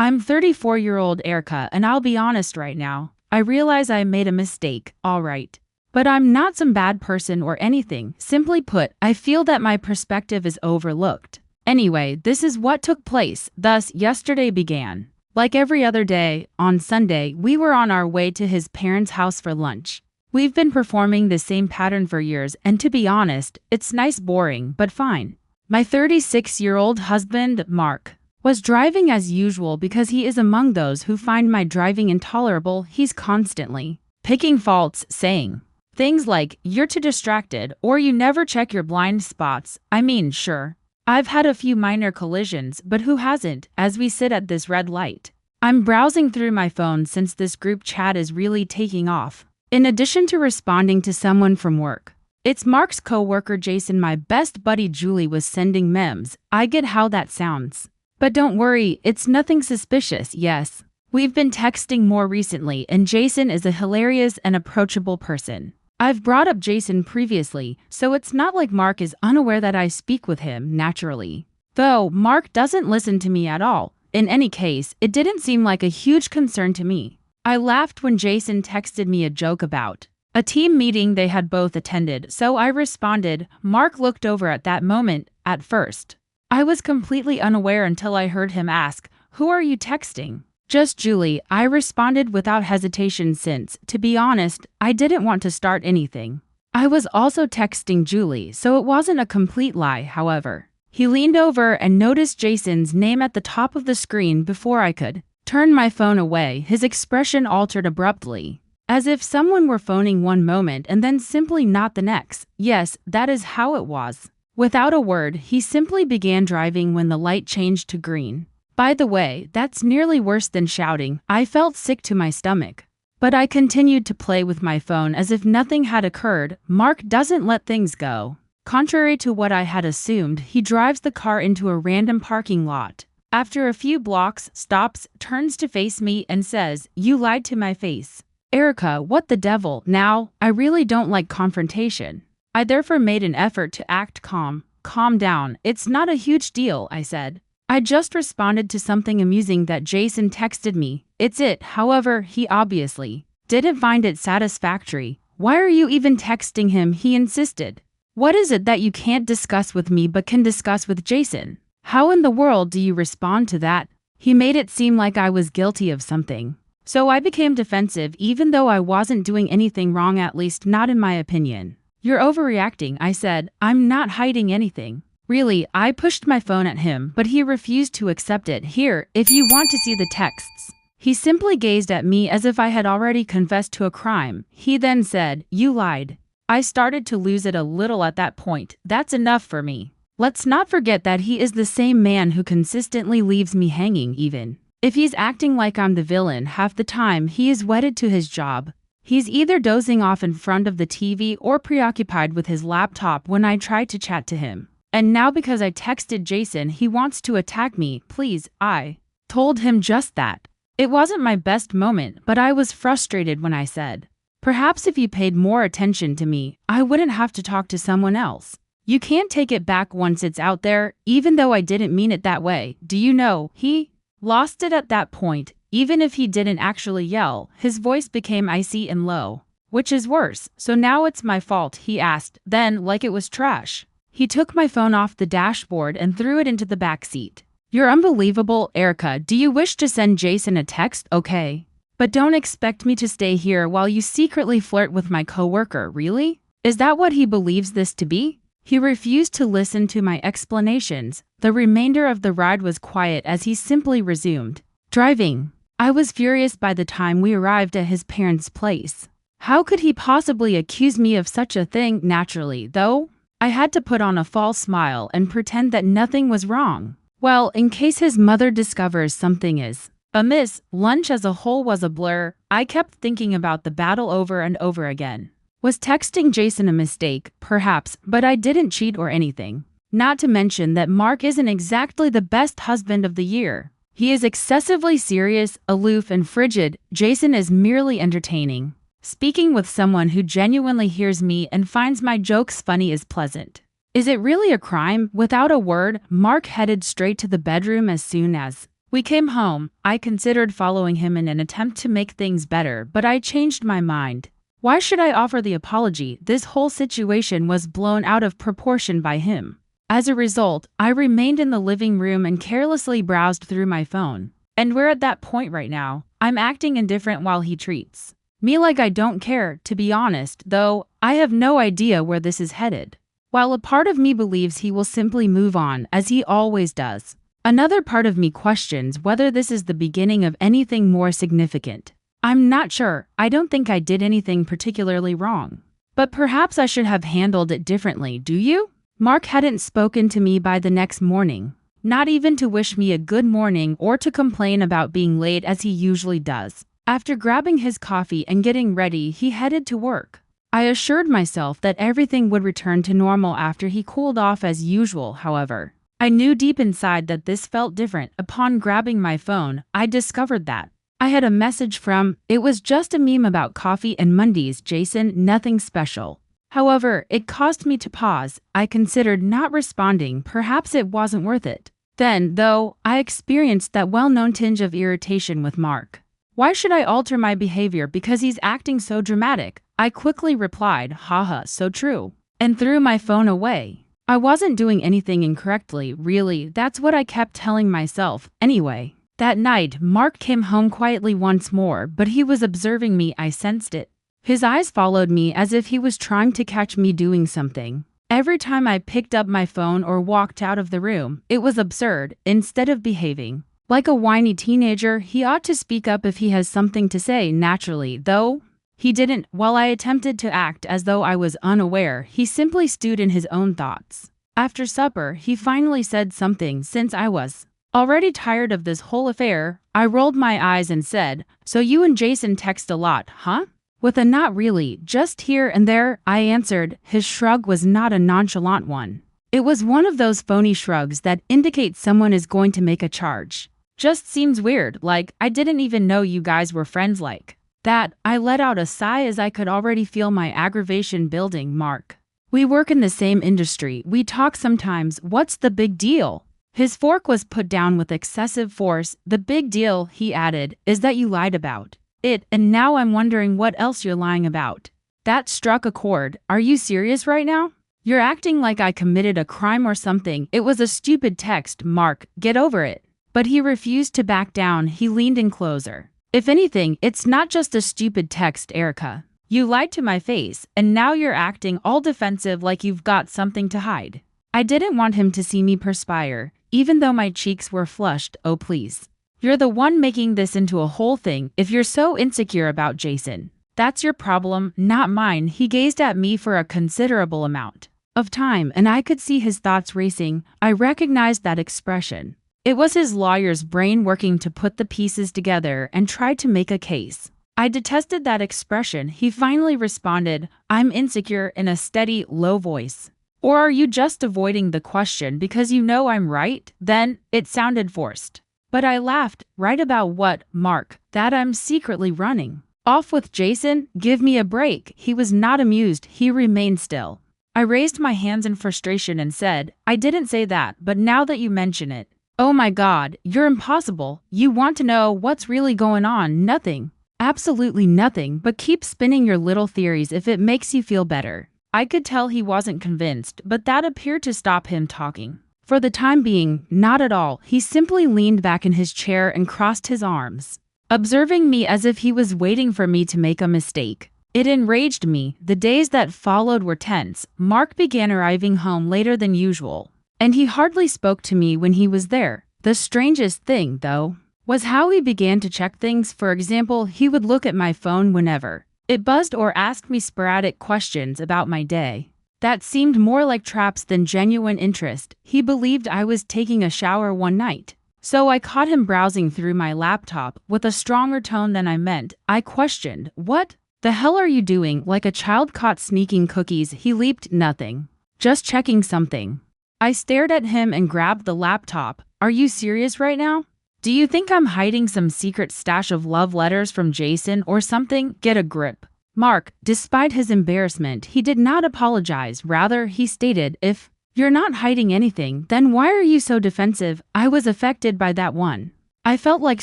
I'm 34-year-old Erica, and I'll be honest right now. I realize I made a mistake, alright. But I'm not some bad person or anything. Simply put, I feel that my perspective is overlooked. Anyway, this is what took place. Thus, yesterday began. Like every other day, on Sunday, we were on our way to his parents' house for lunch. We've been performing the same pattern for years, and to be honest, it's nice boring, but fine. My 36-year-old husband, Mark, was driving as usual because he is among those who find my driving intolerable. He's constantly picking faults, saying things like, "You're too distracted," or "You never check your blind spots." I mean, sure, I've had a few minor collisions, but who hasn't, as we sit at this red light? I'm browsing through my phone since this group chat is really taking off. In addition to responding to someone from work, it's Mark's co-worker Jason. My best buddy Julie was sending memes. I get how that sounds. But don't worry, it's nothing suspicious, yes. We've been texting more recently, and Jason is a hilarious and approachable person. I've brought up Jason previously, so it's not like Mark is unaware that I speak with him naturally. Though Mark doesn't listen to me at all. In any case, it didn't seem like a huge concern to me. I laughed when Jason texted me a joke about a team meeting they had both attended, so I responded. Mark looked over at that moment. At first, I was completely unaware until I heard him ask, "Who are you texting?" "Just Julie," I responded without hesitation since, to be honest, I didn't want to start anything. I was also texting Julie, so it wasn't a complete lie, however. He leaned over and noticed Jason's name at the top of the screen before I could turn my phone away. His expression altered abruptly, as if someone were phoning one moment and then simply not the next. Yes, that is how it was. Without a word, he simply began driving when the light changed to green. By the way, that's nearly worse than shouting. I felt sick to my stomach. But I continued to play with my phone as if nothing had occurred. Mark doesn't let things go. Contrary to what I had assumed, he drives the car into a random parking lot. After a few blocks, stops, turns to face me and says, "You lied to my face." Erica, what the devil? Now, I really don't like confrontation. I therefore made an effort to act calm. "Calm down, it's not a huge deal," I said. "I just responded to something amusing that Jason texted me. It's it." However, he obviously didn't find it satisfactory. "Why are you even texting him?" he insisted. "What is it that you can't discuss with me but can discuss with Jason? How in the world do you respond to that?" He made it seem like I was guilty of something. So I became defensive even though I wasn't doing anything wrong, at least not in my opinion. "You're overreacting," I said. "I'm not hiding anything." Really, I pushed my phone at him, but he refused to accept it. "Here, if you want to see the texts." He simply gazed at me as if I had already confessed to a crime. He then said, "You lied." I started to lose it a little at that point. That's enough for me. Let's not forget that he is the same man who consistently leaves me hanging. Even if he's acting like I'm the villain half the time, he is wedded to his job. He's either dozing off in front of the TV or preoccupied with his laptop when I try to chat to him. And now because I texted Jason, he wants to attack me. Please, I told him just that. It wasn't my best moment, but I was frustrated when I said, "Perhaps if you paid more attention to me, I wouldn't have to talk to someone else." You can't take it back once it's out there, even though I didn't mean it that way. Do you know, he lost it at that point. Even if he didn't actually yell, his voice became icy and low. "Which is worse, so now it's my fault?" he asked, then like it was trash. He took my phone off the dashboard and threw it into the back seat. "You're unbelievable, Erica. Do you wish to send Jason a text? Okay. But don't expect me to stay here while you secretly flirt with my coworker, really? Is that what he believes this to be?" He refused to listen to my explanations. The remainder of the ride was quiet as he simply resumed driving. I was furious by the time we arrived at his parents' place. How could he possibly accuse me of such a thing? Naturally, though, I had to put on a false smile and pretend that nothing was wrong. Well, in case his mother discovers something is amiss. Lunch as a whole was a blur. I kept thinking about the battle over and over again. Was texting Jason a mistake? Perhaps, but I didn't cheat or anything. Not to mention that Mark isn't exactly the best husband of the year. He is excessively serious, aloof, and frigid. Jason is merely entertaining. Speaking with someone who genuinely hears me and finds my jokes funny is pleasant. Is it really a crime? Without a word, Mark headed straight to the bedroom as soon as We came home. I considered following him in an attempt to make things better, but I changed my mind. Why should I offer the apology? This whole situation was blown out of proportion by him. As a result, I remained in the living room and carelessly browsed through my phone. And we're at that point right now. I'm acting indifferent while he treats me like I don't care. To be honest, though, I have no idea where this is headed. While a part of me believes he will simply move on, as he always does, another part of me questions whether this is the beginning of anything more significant. I'm not sure. I don't think I did anything particularly wrong. But perhaps I should have handled it differently, do you? Mark hadn't spoken to me by the next morning, not even to wish me a good morning or to complain about being late as he usually does. After grabbing his coffee and getting ready, he headed to work. I assured myself that everything would return to normal after he cooled off as usual, however. I knew deep inside that this felt different. Upon grabbing my phone, I discovered that I had a message from, it was just a meme about coffee and Mondays, Jason, nothing special. However, it caused me to pause. I considered not responding, perhaps it wasn't worth it. Then, though, I experienced that well-known tinge of irritation with Mark. Why should I alter my behavior because he's acting so dramatic? I quickly replied, haha, so true, and threw my phone away. I wasn't doing anything incorrectly, really, that's what I kept telling myself. Anyway, that night, Mark came home quietly once more, but he was observing me. I sensed it. His eyes followed me as if he was trying to catch me doing something. Every time I picked up my phone or walked out of the room, it was absurd. Instead of behaving like a whiny teenager, he ought to speak up if he has something to say naturally, though he didn't. While I attempted to act as though I was unaware, he simply stewed in his own thoughts. After supper, he finally said something. Since I was already tired of this whole affair, I rolled my eyes and said, so you and Jason text a lot, huh? With a not really, just here and there, I answered. His shrug was not a nonchalant one. It was one of those phony shrugs that indicate someone is going to make a charge. Just seems weird, like I didn't even know you guys were friends like that. I let out a sigh as I could already feel my aggravation building. Mark, we work in the same industry, we talk sometimes, what's the big deal? His fork was put down with excessive force. The big deal, he added, is that you lied about it, and now I'm wondering what else you're lying about. That struck a chord. Are you serious right now? You're acting like I committed a crime or something. It was a stupid text, Mark, get over it. But he refused to back down. He leaned in closer. If anything, it's not just a stupid text, Erica. You lied to my face, and now you're acting all defensive like you've got something to hide. I didn't want him to see me perspire, even though my cheeks were flushed. Oh please. You're the one making this into a whole thing. If you're so insecure about Jason, that's your problem, not mine. He gazed at me for a considerable amount of time, and I could see his thoughts racing. I recognized that expression. It was his lawyer's brain working to put the pieces together and try to make a case. I detested that expression. He finally responded, I'm insecure, in a steady, low voice. Or are you just avoiding the question because you know I'm right? Then, it sounded forced. But I laughed. Right about what, Mark? That I'm secretly running off with Jason? Give me a break. He was not amused. He remained still. I raised my hands in frustration and said, I didn't say that, but now that you mention it, oh my God, you're impossible. You want to know what's really going on? Nothing. Absolutely nothing, but keep spinning your little theories if it makes you feel better. I could tell he wasn't convinced, but that appeared to stop him talking. For the time being, not at all. He simply leaned back in his chair and crossed his arms, observing me as if he was waiting for me to make a mistake. It enraged me. The days that followed were tense. Mark began arriving home later than usual, and he hardly spoke to me when he was there. The strangest thing, though, was how he began to check things. For example, he would look at my phone whenever it buzzed or ask me sporadic questions about my day. That seemed more like traps than genuine interest. He believed I was taking a shower one night, so I caught him browsing through my laptop with a stronger tone than I meant. I questioned, what the hell are you doing? Like a child caught sneaking cookies. He leaped, nothing. Just checking something. I stared at him and grabbed the laptop. Are you serious right now? Do you think I'm hiding some secret stash of love letters from Jason or something? Get a grip. Mark, despite his embarrassment, he did not apologize. Rather, he stated, if you're not hiding anything, then why are you so defensive? I was affected by that one. I felt like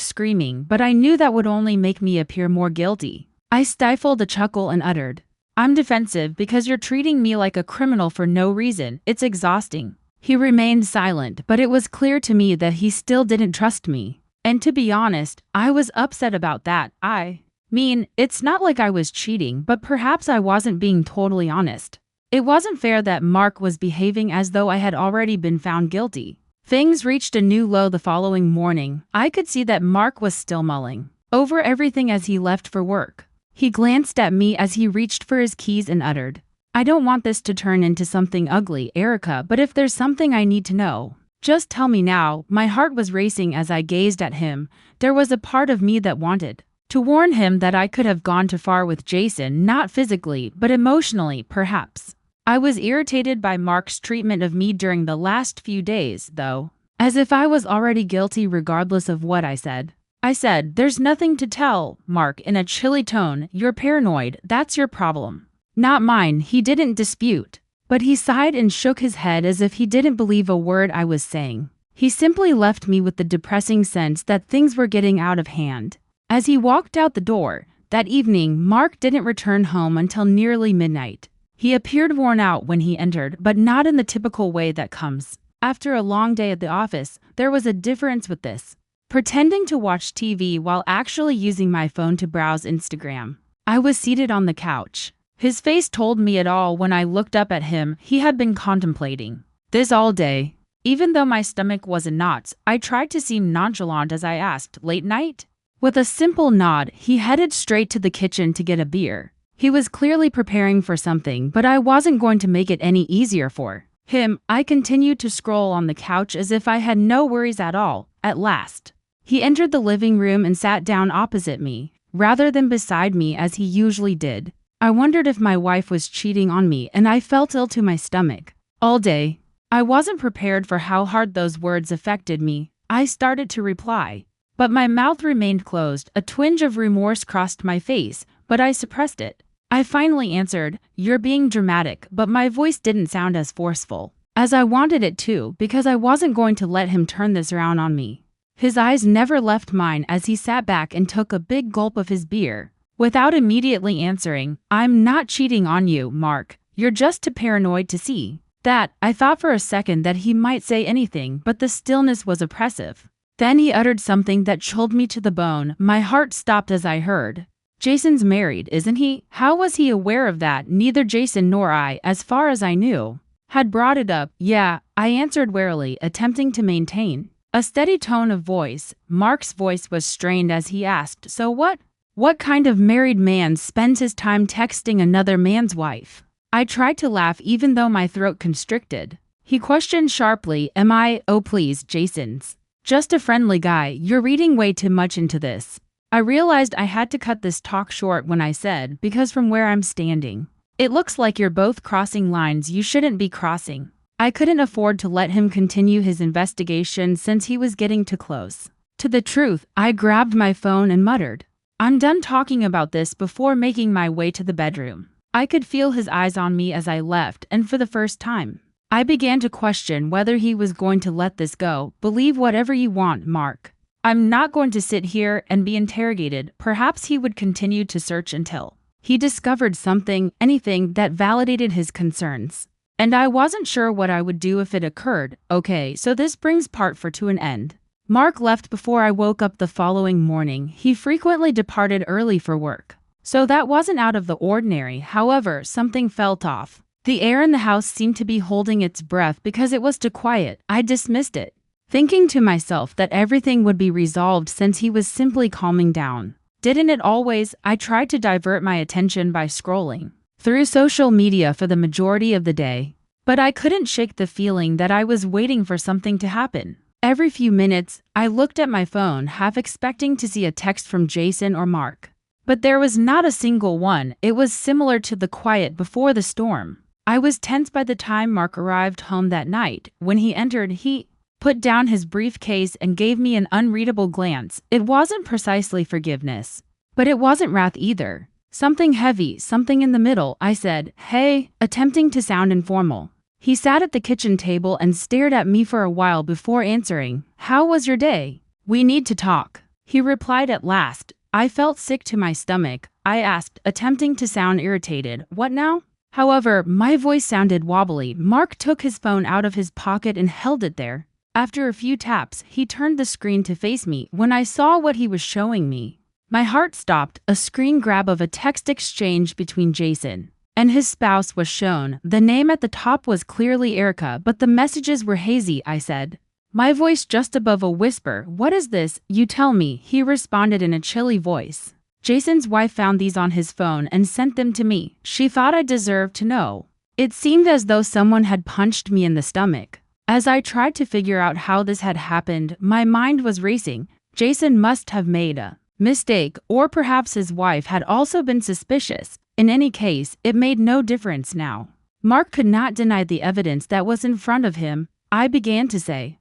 screaming, but I knew that would only make me appear more guilty. I stifled a chuckle and uttered, "I'm defensive because you're treating me like a criminal for no reason. It's exhausting." He remained silent, but it was clear to me that he still didn't trust me. And to be honest, I was upset about that. I mean, it's not like I was cheating, but perhaps I wasn't being totally honest. It wasn't fair that Mark was behaving as though I had already been found guilty. Things reached a new low the following morning. I could see that Mark was still mulling over everything as he left for work. He glanced at me as he reached for his keys and uttered, "I don't want this to turn into something ugly, Erica, but if there's something I need to know, just tell me now." My heart was racing as I gazed at him. There was a part of me that wanted to warn him that I could have gone too far with Jason, not physically, but emotionally, perhaps. I was irritated by Mark's treatment of me during the last few days, though, as if I was already guilty regardless of what I said. I said, "There's nothing to tell, Mark," in a chilly tone. "You're paranoid, that's your problem, not mine." He didn't dispute, but he sighed and shook his head as if he didn't believe a word I was saying. He simply left me with the depressing sense that things were getting out of hand. As he walked out the door, that evening, Mark didn't return home until nearly midnight. He appeared worn out when he entered, but not in the typical way that comes after a long day at the office. There was a difference with this. Pretending to watch TV while actually using my phone to browse Instagram. I was seated on the couch. His face told me it all when I looked up at him. He had been contemplating this all day. Even though my stomach was in knots, I tried to seem nonchalant as I asked, "Late night?" With a simple nod, he headed straight to the kitchen to get a beer. He was clearly preparing for something, but I wasn't going to make it any easier for him. I continued to scroll on the couch as if I had no worries at all. At last, he entered the living room and sat down opposite me, rather than beside me as he usually did. I wondered if my wife was cheating on me, and I felt ill to my stomach. All day, I wasn't prepared for how hard those words affected me. I started to reply, but my mouth remained closed. A twinge of remorse crossed my face, but I suppressed it. I finally answered, "You're being dramatic," but my voice didn't sound as forceful as I wanted it to, because I wasn't going to let him turn this around on me. His eyes never left mine as he sat back and took a big gulp of his beer. Without immediately answering, "I'm not cheating on you, Mark. You're just too paranoid to see that." I thought for a second that he might say anything, but the stillness was oppressive. Then he uttered something that chilled me to the bone. My heart stopped as I heard, "Jason's married, isn't he?" How was he aware of that? Neither Jason nor I, as far as I knew, had brought it up. "Yeah," I answered warily, attempting to maintain a steady tone of voice. Mark's voice was strained as he asked, "So what? What kind of married man spends his time texting another man's wife?" I tried to laugh even though my throat constricted. He questioned sharply, "Am I?" "Oh please, Jason's just a friendly guy. You're reading way too much into this." I realized I had to cut this talk short when I said, "Because from where I'm standing, it looks like you're both crossing lines you shouldn't be crossing." I couldn't afford to let him continue his investigation since he was getting too close to the truth. I grabbed my phone and muttered, "I'm done talking about this," before making my way to the bedroom. I could feel his eyes on me as I left, and for the first time, I began to question whether he was going to let this go. "Believe whatever you want, Mark. I'm not going to sit here and be interrogated." Perhaps he would continue to search until he discovered something, anything that validated his concerns. And I wasn't sure what I would do if it occurred. Okay, so this brings part 4 to an end. Mark left before I woke up the following morning. He frequently departed early for work, so that wasn't out of the ordinary. However, something felt off. The air in the house seemed to be holding its breath because it was too quiet. I dismissed it, thinking to myself that everything would be resolved since he was simply calming down. Didn't it always? I tried to divert my attention by scrolling through social media for the majority of the day, but I couldn't shake the feeling that I was waiting for something to happen. Every few minutes, I looked at my phone, half expecting to see a text from Jason or Mark. But there was not a single one. It was similar to the quiet before the storm. I was tense by the time Mark arrived home that night. When he entered, he put down his briefcase and gave me an unreadable glance. It wasn't precisely forgiveness, but it wasn't wrath either. Something heavy, something in the middle. I said, "Hey," attempting to sound informal. He sat at the kitchen table and stared at me for a while before answering, "How was your day?" We need to talk. He replied at last. I felt sick to my stomach. I asked, attempting to sound irritated, "What now?" However, my voice sounded wobbly. Mark took his phone out of his pocket and held it there. After a few taps, he turned the screen to face me. When I saw what he was showing me, my heart stopped. A screen grab of a text exchange between Jason and his spouse was shown. The name at the top was clearly Erica, but the messages were hazy. I said, my voice just above a whisper, "What is this? You tell me," he responded in a chilly voice. Jason's wife found these on his phone and sent them to me. She thought I deserved to know. It seemed as though someone had punched me in the stomach. As I tried to figure out how this had happened, my mind was racing. Jason must have made a mistake, or perhaps his wife had also been suspicious. In any case, it made no difference now. Mark could not deny the evidence that was in front of him. I began to say,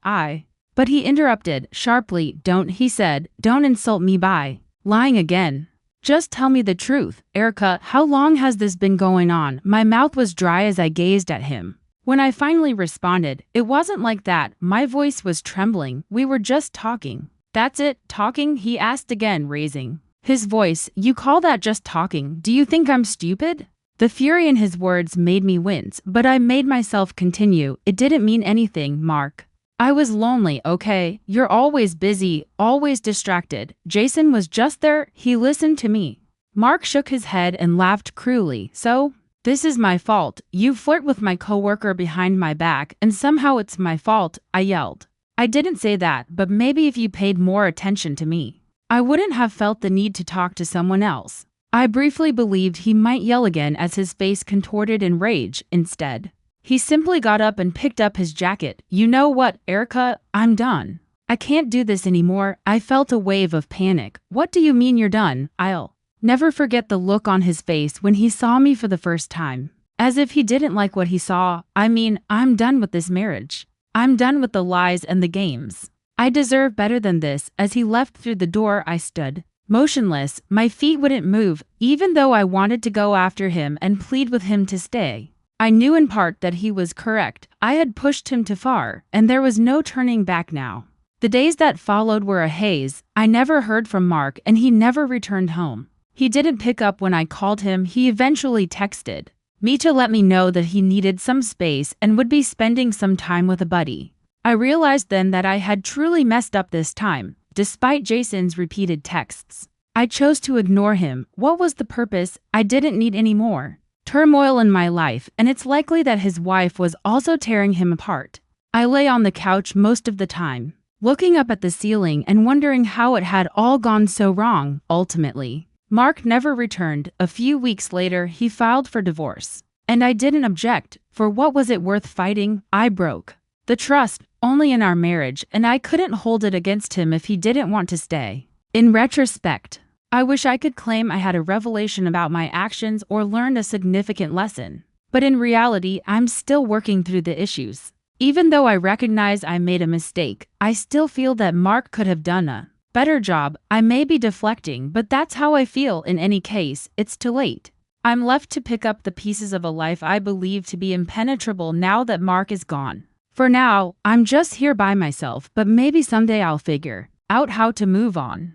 but he interrupted sharply. "Don't," he said, "don't insult me by lying again. Just tell me the truth. Erica, how long has this been going on?" My mouth was dry as I gazed at him. When I finally responded, it wasn't like that. My voice was trembling. "We were just talking." "That's it, talking?" he asked again, raising his voice. "You call that just talking? Do you think I'm stupid?" The fury in his words made me wince, but I made myself continue. "It didn't mean anything, Mark. I was lonely, okay? You're always busy, always distracted." Jason was just there. He listened to me. Mark shook his head and laughed cruelly. "So, this is my fault. You flirt with my coworker behind my back, and somehow it's my fault," I yelled. "I didn't say that, but maybe if you paid more attention to me, I wouldn't have felt the need to talk to someone else." I briefly believed he might yell again as his face contorted in rage. Instead, he simply got up and picked up his jacket. "You know what, Erica? I'm done. I can't do this anymore." I felt a wave of panic. "What do you mean you're done?" I'll never forget the look on his face when he saw me for the first time. As if he didn't like what he saw. "I mean, I'm done with this marriage. I'm done with the lies and the games. I deserve better than this." As he left through the door, I stood motionless. My feet wouldn't move, even though I wanted to go after him and plead with him to stay. I knew in part that he was correct. I had pushed him too far, and there was no turning back now. The days that followed were a haze. I never heard from Mark, and he never returned home. He didn't pick up when I called him. He eventually texted me to let me know that he needed some space and would be spending some time with a buddy. I realized then that I had truly messed up this time. Despite Jason's repeated texts, I chose to ignore him. What was the purpose? I didn't need any more turmoil in my life, and it's likely that his wife was also tearing him apart. I lay on the couch most of the time, looking up at the ceiling and wondering how it had all gone so wrong. Ultimately, Mark never returned. A few weeks later, he filed for divorce, and I didn't object. For what was it worth fighting? I broke the trust only in our marriage, and I couldn't hold it against him if he didn't want to stay. In retrospect, I wish I could claim I had a revelation about my actions or learned a significant lesson. But in reality, I'm still working through the issues. Even though I recognize I made a mistake, I still feel that Mark could have done a better job. I may be deflecting, but that's how I feel. In any case, it's too late. I'm left to pick up the pieces of a life I believe to be impenetrable now that Mark is gone. For now, I'm just here by myself, but maybe someday I'll figure out how to move on.